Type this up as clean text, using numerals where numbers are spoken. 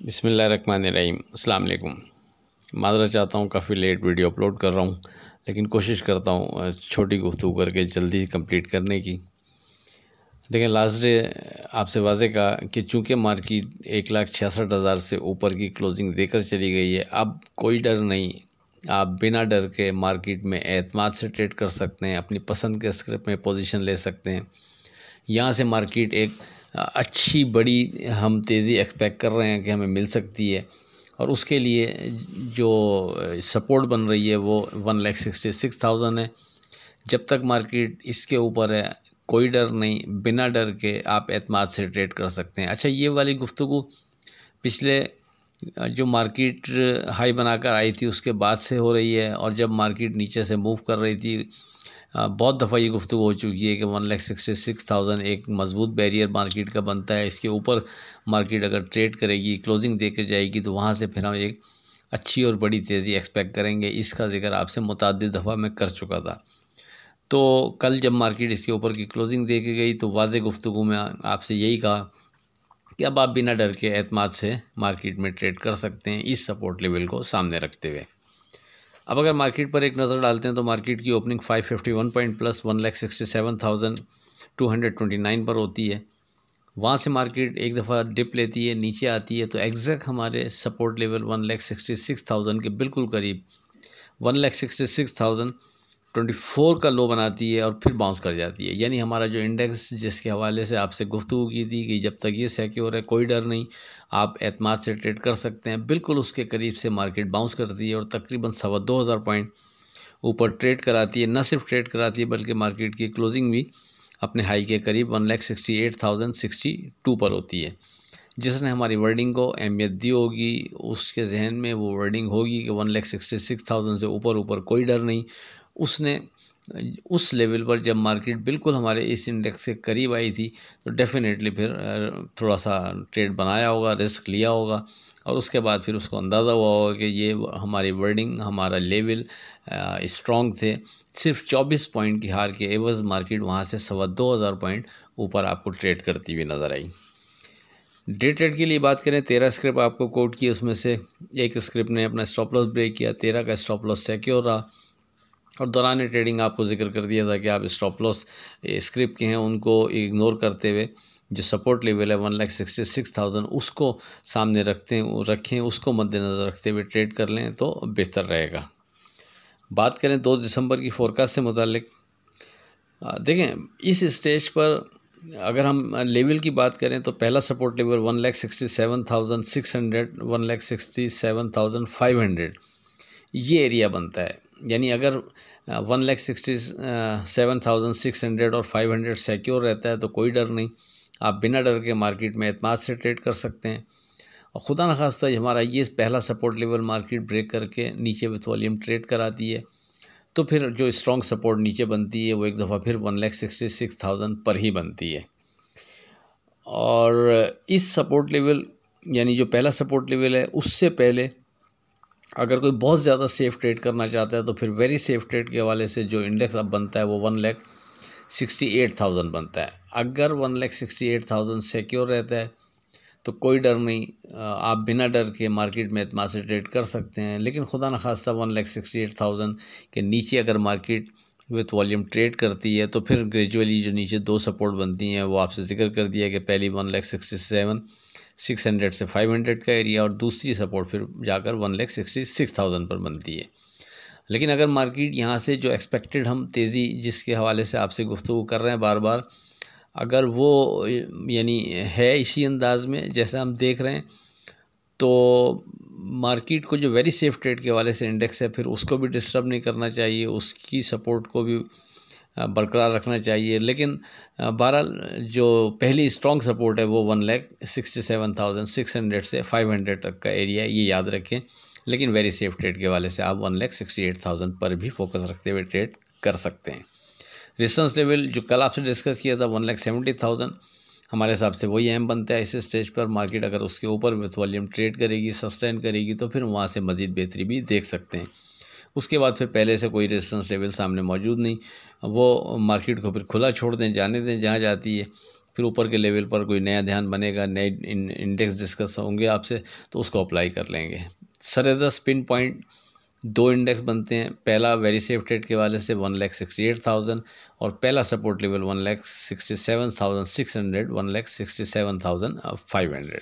बिस्मिल्लाहिर्रहमानिर्रहीम। अस्सलाम वालेकुम। माज़रत चाहता हूँ, काफ़ी लेट वीडियो अपलोड कर रहा हूँ, लेकिन कोशिश करता हूँ छोटी गुफ्तगू करके जल्दी कंप्लीट करने की। देखिए, लास्ट डे आपसे वाज़े कहा कि चूँकि मार्केट 1,66,000 से ऊपर की क्लोजिंग देकर चली गई है, अब कोई डर नहीं, आप बिना डर के मार्केट में एतमाद से ट्रेड कर सकते हैं, अपनी पसंद के स्क्रिप्ट में पोजीशन ले सकते हैं। यहाँ से मार्केट एक अच्छी बड़ी हम तेज़ी एक्सपेक्ट कर रहे हैं कि हमें मिल सकती है, और उसके लिए जो सपोर्ट बन रही है वो 1,66,000 है। जब तक मार्केट इसके ऊपर है, कोई डर नहीं, बिना डर के आप एतमाद से ट्रेड कर सकते हैं। अच्छा, ये वाली गुफ्तगू पिछले जो मार्केट हाई बनाकर आई थी उसके बाद से हो रही है, और जब मार्केट नीचे से मूव कर रही थी बहुत दफ़ा ये गुफ्तगू हो चुकी है कि 1,66,000 एक मज़बूत बैरियर मार्केट का बनता है। इसके ऊपर मार्केट अगर ट्रेड करेगी, क्लोजिंग देकर जाएगी, तो वहाँ से फिर हम एक अच्छी और बड़ी तेज़ी एक्सपेक्ट करेंगे। इसका जिक्र आपसे मुतअद्दिद दफ़ा मैं कर चुका था। तो कल जब मार्केट इसके ऊपर की क्लोजिंग दे के गई तो वाज़ेह गुफ्तगू में आपसे यही कहा कि अब आप बिना डर के एतमाद से मार्केट में ट्रेड कर सकते हैं, इस सपोर्ट लेवल को सामने रखते हुए। अब अगर मार्केट पर एक नज़र डालते हैं तो मार्केट की ओपनिंग 551 पॉइंट प्लस 1,67,229 पर होती है। वहाँ से मार्केट एक दफ़ा डिप लेती है, नीचे आती है, तो एग्जैक्ट हमारे सपोर्ट लेवल 1,66,000 के बिल्कुल करीब 1,66,024 का लो बनाती है और फिर बाउंस कर जाती है। यानी हमारा जो इंडेक्स, जिसके हवाले से आपसे गुफ्तगू की थी कि जब तक ये सिक्योर है कोई डर नहीं, आप एतमाद से ट्रेड कर सकते हैं, बिल्कुल उसके करीब से मार्केट बाउंस करती है और तकरीबन 2,25,000 पॉइंट ऊपर ट्रेड कराती है। न सिर्फ ट्रेड कराती है बल्कि मार्केट की क्लोजिंग भी अपने हाई के करीब 1,68,062 पर होती है। जिसने हमारी वर्डिंग को अहमियत दी होगी, उसके जहन में वो वर्डिंग होगी कि 1,66,000 से ऊपर कोई डर नहीं। उसने उस लेवल पर जब मार्केट बिल्कुल हमारे इस इंडेक्स के करीब आई थी तो डेफिनेटली फिर थोड़ा सा ट्रेड बनाया होगा, रिस्क लिया होगा, और उसके बाद फिर उसको अंदाज़ा हुआ होगा कि ये हमारी वर्डिंग, हमारा लेवल स्ट्रॉन्ग थे। सिर्फ 24 पॉइंट की हार के एवज़ मार्केट वहाँ से 2,25,000 पॉइंट ऊपर आपको ट्रेड करती हुई नज़र आई। डे ट्रेड की लिए बात करें, 13 स्क्रिप्ट आपको कोट की, उसमें से एक स्क्रिप्ट ने अपना स्टॉप लॉस ब्रेक किया, 13 का स्टॉप लॉस सिक्योर रहा, और दौरान ट्रेडिंग आपको जिक्र कर दिया था कि आप स्टॉप लॉस स्क्रिप्ट के हैं उनको इग्नोर करते हुए जो सपोर्ट लेवल है 1,66,000 उसको सामने रखें, उसको मद्देनज़र रखते हुए ट्रेड कर लें तो बेहतर रहेगा। बात करें 2 दिसंबर की फोरकास्ट से मुतालिक, देखें इस स्टेज पर अगर हम लेवल की बात करें तो पहला सपोर्ट लेवल 1,67,600, 1,67,500 ये एरिया बनता है। यानी अगर 1,67,600 और 500 सिक्योर रहता है तो कोई डर नहीं, आप बिना डर के मार्केट में एतमाद से ट्रेड कर सकते हैं। और खुदा न खास्ता हमारा ये पहला सपोर्ट लेवल मार्केट ब्रेक करके नीचे विथ वॉल्यूम ट्रेड कराती है, तो फिर जो स्ट्रॉन्ग सपोर्ट नीचे बनती है वो एक दफ़ा फिर 1,66,000 पर ही बनती है। और इस सपोर्ट लेवल यानी जो पहला सपोर्ट लेवल है उससे पहले अगर कोई बहुत ज़्यादा सेफ़ ट्रेड करना चाहता है तो फिर वेरी सेफ़ ट्रेड के हवाले से जो इंडेक्स अब बनता है वो 1,68,000 बनता है। अगर 1,68,000 सिक्योर रहता है तो कोई डर नहीं, आप बिना डर के मार्केट में एतमाद से ट्रेड कर सकते हैं। लेकिन खुदा न खास्ता 1,68,000 के नीचे अगर मार्केट विथ वॉल्यूम ट्रेड करती है तो फिर ग्रेजुअली जो नीचे 2 सपोर्ट बनती हैं वो आपसे जिक्र कर दिया कि पहली 1,67,600 से 500 का एरिया, और दूसरी सपोर्ट फिर जाकर 1,66,000 पर बनती है। लेकिन अगर मार्केट यहाँ से जो एक्सपेक्टेड हम तेज़ी जिसके हवाले से आपसे गुफ्तगू कर रहे हैं बार बार, अगर वो यानी है इसी अंदाज़ में जैसा हम देख रहे हैं, तो मार्केट को जो वेरी सेफ ट्रेड के हवाले से इंडेक्स है फिर उसको भी डिस्टर्ब नहीं करना चाहिए, उसकी सपोर्ट को भी बरकरार रखना चाहिए। लेकिन बहरहाल जो पहली स्ट्रॉन्ग सपोर्ट है वो 1,67,600 से 500 तक का एरिया, ये याद रखें। लेकिन वेरी सेफ ट्रेड के हवाले से आप 1,68,000 पर भी फोकस रखते हुए ट्रेड कर सकते हैं। रेजिस्टेंस लेवल जो कल आपसे डिस्कस किया था 1,70,000, हमारे हिसाब से वही अहम बनता है इस स्टेज पर। मार्केट अगर उसके ऊपर विथ वॉल्यूम ट्रेड करेगी, सस्टेन करेगी, तो फिर वहाँ से मज़ीद बेहतरी भी देख सकते हैं। उसके बाद फिर पहले से कोई रेजिस्टेंस लेवल सामने मौजूद नहीं, वो मार्केट को फिर खुला छोड़ दें, जाने दें जहाँ जाती है। फिर ऊपर के लेवल पर कोई नया ध्यान बनेगा, नए इंडेक्स डिस्कस होंगे आपसे, तो उसको अप्लाई कर लेंगे। सरेदा स्पिन पॉइंट 2 इंडेक्स बनते हैं। पहला वेरी सेफ ट्रेड के वाले से 1,68,000 और पहला सपोर्ट लेवल 1,67,600, 1,67,500।